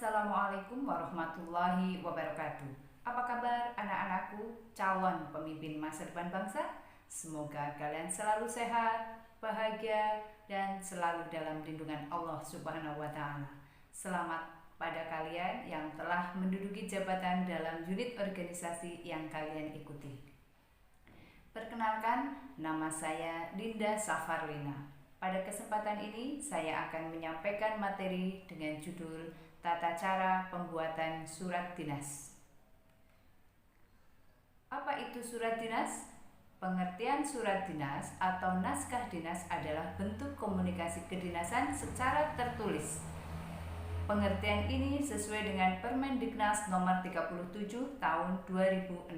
Assalamualaikum warahmatullahi wabarakatuh. Apa kabar anak-anakku, calon pemimpin masa depan bangsa? Semoga kalian selalu sehat, bahagia, dan selalu dalam lindungan Allah Subhanahu wa Ta'ala. Selamat pada kalian yang telah menduduki jabatan dalam unit organisasi yang kalian ikuti. Perkenalkan, nama saya Dinda Safarlina. Pada kesempatan ini, saya akan menyampaikan materi dengan judul Tata Cara Pembuatan Surat Dinas. Apa itu surat dinas? Pengertian surat dinas atau naskah dinas adalah bentuk komunikasi kedinasan secara tertulis. Pengertian ini sesuai dengan Permendiknas Nomor 37 Tahun 2006.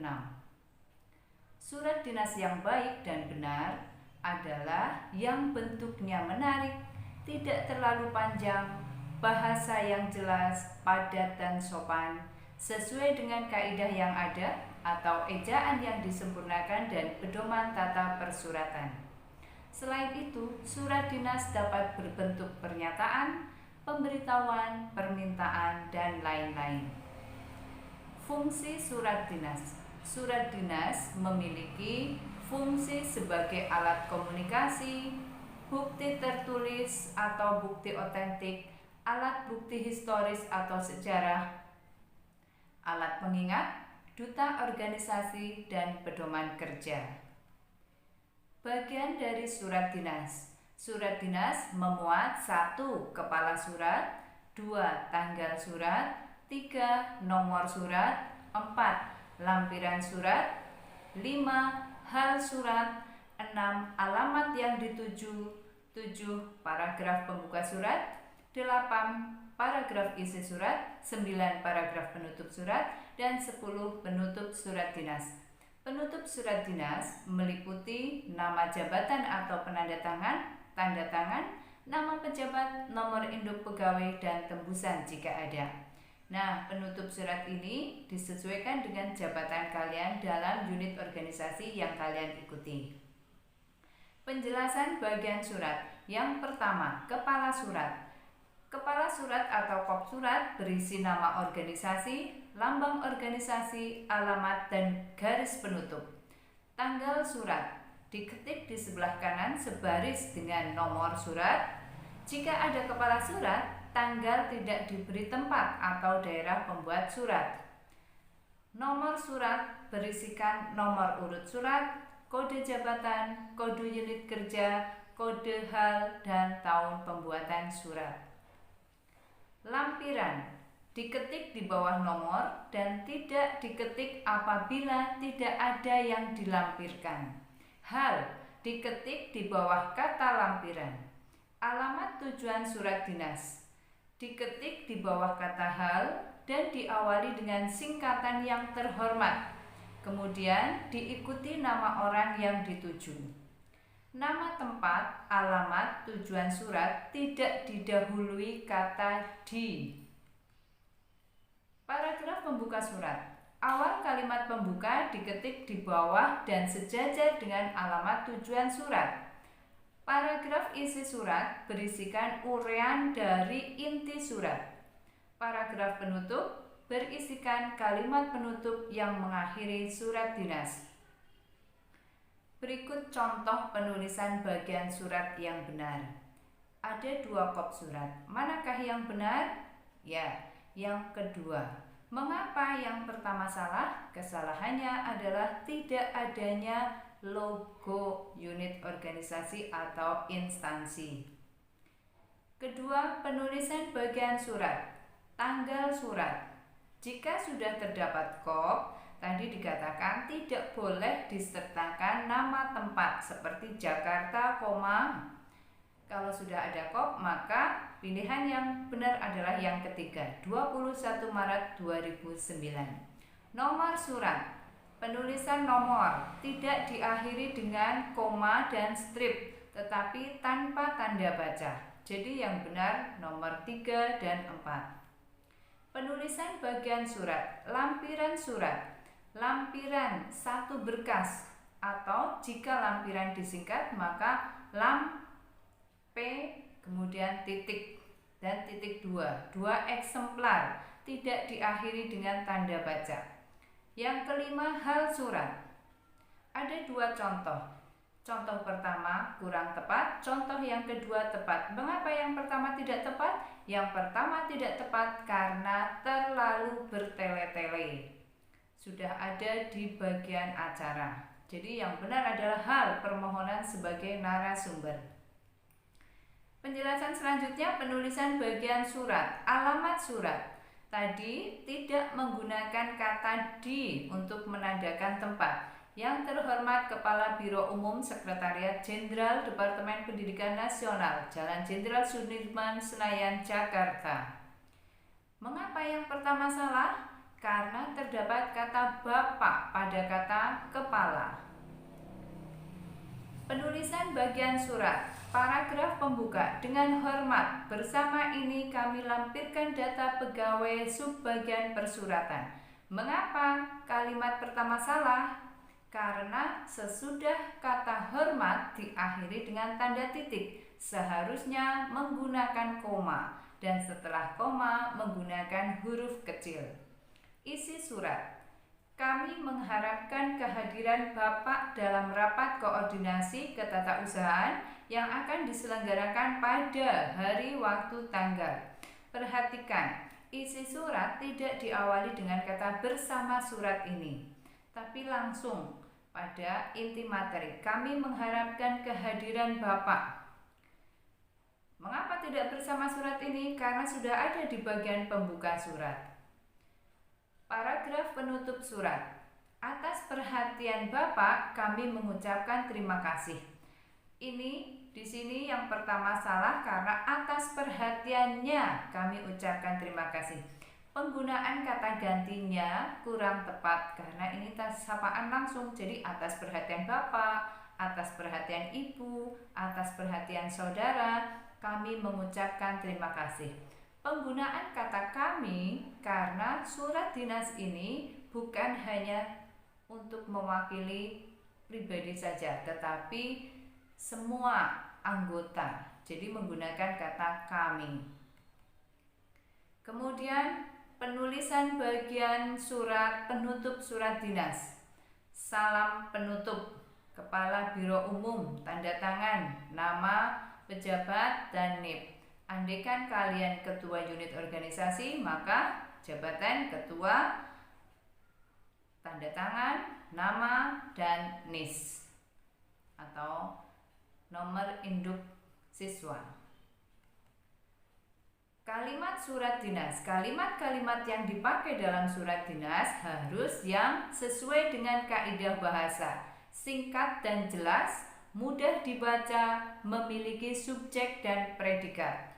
Surat dinas yang baik dan benar adalah yang bentuknya menarik, tidak terlalu panjang, bahasa yang jelas, padat dan sopan, sesuai dengan kaidah yang ada atau ejaan yang disempurnakan dan pedoman tata persuratan. Selain itu, surat dinas dapat berbentuk pernyataan, pemberitahuan, permintaan, dan lain-lain. Fungsi surat dinas. Surat dinas memiliki fungsi sebagai alat komunikasi, bukti tertulis atau bukti otentik, alat bukti historis atau sejarah, alat pengingat, duta organisasi, dan pedoman kerja. Bagian dari surat dinas. Surat dinas memuat 1. Kepala surat, 2. Tanggal surat, 3. Nomor surat, 4. Lampiran surat, 5. Hal surat, 6. Alamat yang dituju, 7. Paragraf pembuka surat, 8. Paragraf isi surat, 9. Paragraf penutup surat, dan 10. Penutup surat dinas. Penutup surat dinas meliputi nama jabatan atau penanda tangan, tanda tangan, nama pejabat, nomor induk pegawai, dan tembusan jika ada. Nah, penutup surat ini disesuaikan dengan jabatan kalian dalam unit organisasi yang kalian ikuti. Penjelasan bagian surat. Yang pertama, kepala surat. Kepala surat atau kop surat berisi nama organisasi, lambang organisasi, alamat, dan garis penutup. Tanggal surat diketik di sebelah kanan sebaris dengan nomor surat. Jika ada kepala surat, tanggal tidak diberi tempat atau daerah pembuat surat. Nomor surat berisikan nomor urut surat, kode jabatan, kode unit kerja, kode hal, dan tahun pembuatan surat. Lampiran diketik di bawah nomor dan tidak diketik apabila tidak ada yang dilampirkan. Hal diketik di bawah kata lampiran. Alamat tujuan surat dinas diketik di bawah kata hal dan diawali dengan singkatan yang terhormat. Kemudian diikuti nama orang yang dituju. Nama tempat, alamat, tujuan surat tidak didahului kata di. Paragraf pembuka surat. Awal kalimat pembuka diketik di bawah dan sejajar dengan alamat tujuan surat. Paragraf isi surat berisikan uraian dari inti surat. Paragraf penutup berisikan kalimat penutup yang mengakhiri surat dinas. Berikut contoh penulisan bagian surat yang benar. Ada 2 kop surat. Manakah yang benar? Ya, yang kedua. Mengapa yang pertama salah? Kesalahannya adalah tidak adanya logo unit organisasi atau instansi. Kedua, penulisan bagian surat. Tanggal surat. Jika sudah terdapat kop, tadi dikatakan tidak boleh disertakan nama tempat seperti Jakarta, kalau sudah ada kop, maka pilihan yang benar adalah yang ketiga, 21 Maret 2009. Nomor surat. Penulisan nomor tidak diakhiri dengan koma dan strip, tetapi tanpa tanda baca. Jadi yang benar nomor 3 dan 4. Penulisan bagian surat. Lampiran surat. Lampiran satu berkas, atau jika lampiran disingkat maka lam P kemudian titik. Dan titik 2, 2 eksemplar, tidak diakhiri dengan tanda baca. Yang kelima, hal surat. Ada 2 contoh. Contoh pertama kurang tepat, contoh yang kedua tepat. Mengapa yang pertama tidak tepat? Yang pertama tidak tepat karena terlalu bertele-tele. Sudah ada di bagian acara. Jadi yang benar adalah hal permohonan sebagai narasumber. Penjelasan selanjutnya, penulisan bagian surat, alamat surat. Tadi tidak menggunakan kata di untuk menandakan tempat. Yang terhormat Kepala Biro Umum Sekretariat Jenderal Departemen Pendidikan Nasional, Jalan Jenderal Sudirman, Senayan, Jakarta. Mengapa yang pertama salah? Karena terdapat kata bapak pada kata kepala. Penulisan bagian surat. Paragraf pembuka, dengan hormat, bersama ini kami lampirkan data pegawai subbagian persuratan. Mengapa kalimat pertama salah? Karena sesudah kata hormat diakhiri dengan tanda titik, seharusnya menggunakan koma, dan setelah koma menggunakan huruf kecil. Isi surat. Kami mengharapkan kehadiran Bapak dalam rapat koordinasi ketatausahaan yang akan diselenggarakan pada hari waktu tanggal. Perhatikan, isi surat tidak diawali dengan kata bersama surat ini, tapi langsung pada inti materi. Kami mengharapkan kehadiran Bapak. Mengapa tidak bersama surat ini? Karena sudah ada di bagian pembuka surat. Paragraf penutup surat. Atas perhatian Bapak, kami mengucapkan terima kasih. Ini di sini yang pertama salah karena atas perhatiannya kami ucapkan terima kasih. Penggunaan kata gantinya kurang tepat karena ini sapaan langsung. Jadi atas perhatian Bapak, atas perhatian Ibu, atas perhatian saudara, kami mengucapkan terima kasih. Penggunaan kata kami karena surat dinas ini bukan hanya untuk mewakili pribadi saja, tetapi semua anggota. Jadi menggunakan kata kami. Kemudian penulisan bagian surat penutup surat dinas. Salam penutup, Kepala Biro Umum, tanda tangan, nama, pejabat, dan NIP. Andaikan kalian ketua unit organisasi, maka jabatan ketua, tanda tangan, nama, dan NIS atau nomor induk siswa. Kalimat surat dinas. Kalimat-kalimat yang dipakai dalam surat dinas harus yang sesuai dengan kaidah bahasa, singkat dan jelas, mudah dibaca, memiliki subjek dan predikat.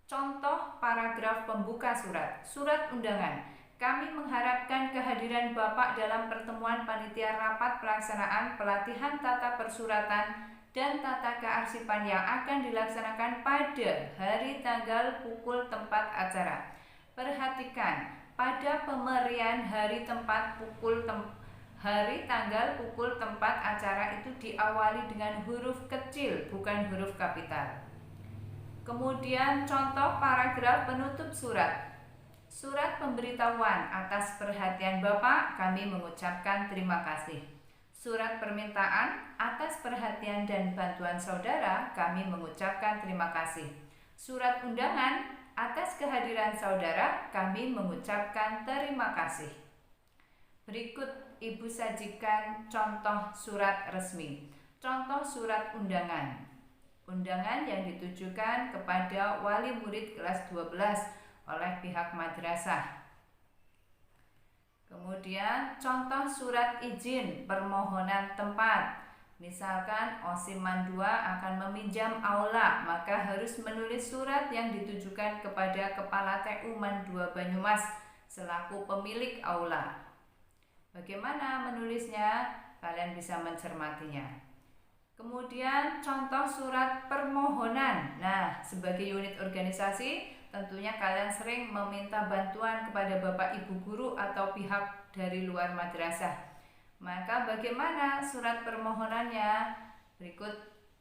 Contoh paragraf pembuka surat. Surat undangan. Kami mengharapkan kehadiran Bapak dalam pertemuan panitia rapat pelaksanaan pelatihan tata persuratan dan tata kearsipan yang akan dilaksanakan pada hari tanggal pukul tempat acara. Perhatikan, pada pemberian hari tempat hari tanggal pukul tempat acara itu diawali dengan huruf kecil, bukan huruf kapital. Kemudian contoh paragraf penutup surat. Surat pemberitahuan, atas perhatian Bapak kami mengucapkan terima kasih. Surat permintaan, atas perhatian dan bantuan saudara kami mengucapkan terima kasih. Surat undangan, atas kehadiran saudara kami mengucapkan terima kasih. Berikut Ibu sajikan contoh surat resmi. Contoh surat undangan. Undangan yang ditujukan kepada wali murid kelas 12 oleh pihak madrasah. Kemudian contoh surat izin permohonan tempat. Misalkan Osiman 2 akan meminjam aula, maka harus menulis surat yang ditujukan kepada Kepala TU Man 2 Banyumas selaku pemilik aula. Bagaimana menulisnya? Kalian bisa mencermatinya. Kemudian contoh surat permohonan. Nah, sebagai unit organisasi tentunya kalian sering meminta bantuan kepada Bapak Ibu guru atau pihak dari luar madrasah. Maka bagaimana surat permohonannya? Berikut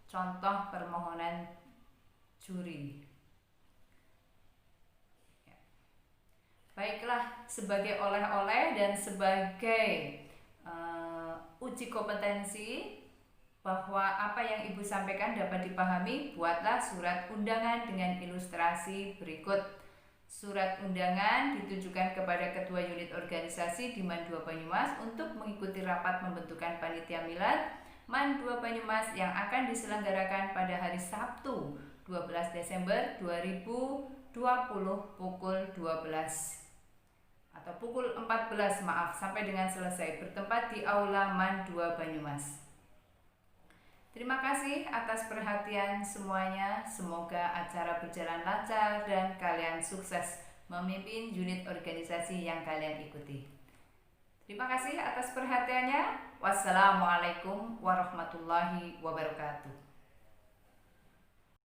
contoh permohonan juri. Baiklah, sebagai oleh-oleh dan sebagai uji kompetensi bahwa apa yang Ibu sampaikan dapat dipahami, buatlah surat undangan dengan ilustrasi berikut. Surat undangan ditujukan kepada Ketua Unit Organisasi di MAN 2 Banyumas untuk mengikuti rapat pembentukan Panitia Milad MAN 2 Banyumas yang akan diselenggarakan pada hari Sabtu 12 Desember 2020 pukul 12 atau pukul 14 sampai dengan selesai, bertempat di Aula MAN 2 Banyumas. Terima kasih atas perhatian semuanya. Semoga acara berjalan lancar dan kalian sukses memimpin unit organisasi yang kalian ikuti. Terima kasih atas perhatiannya. Wassalamualaikum warahmatullahi wabarakatuh.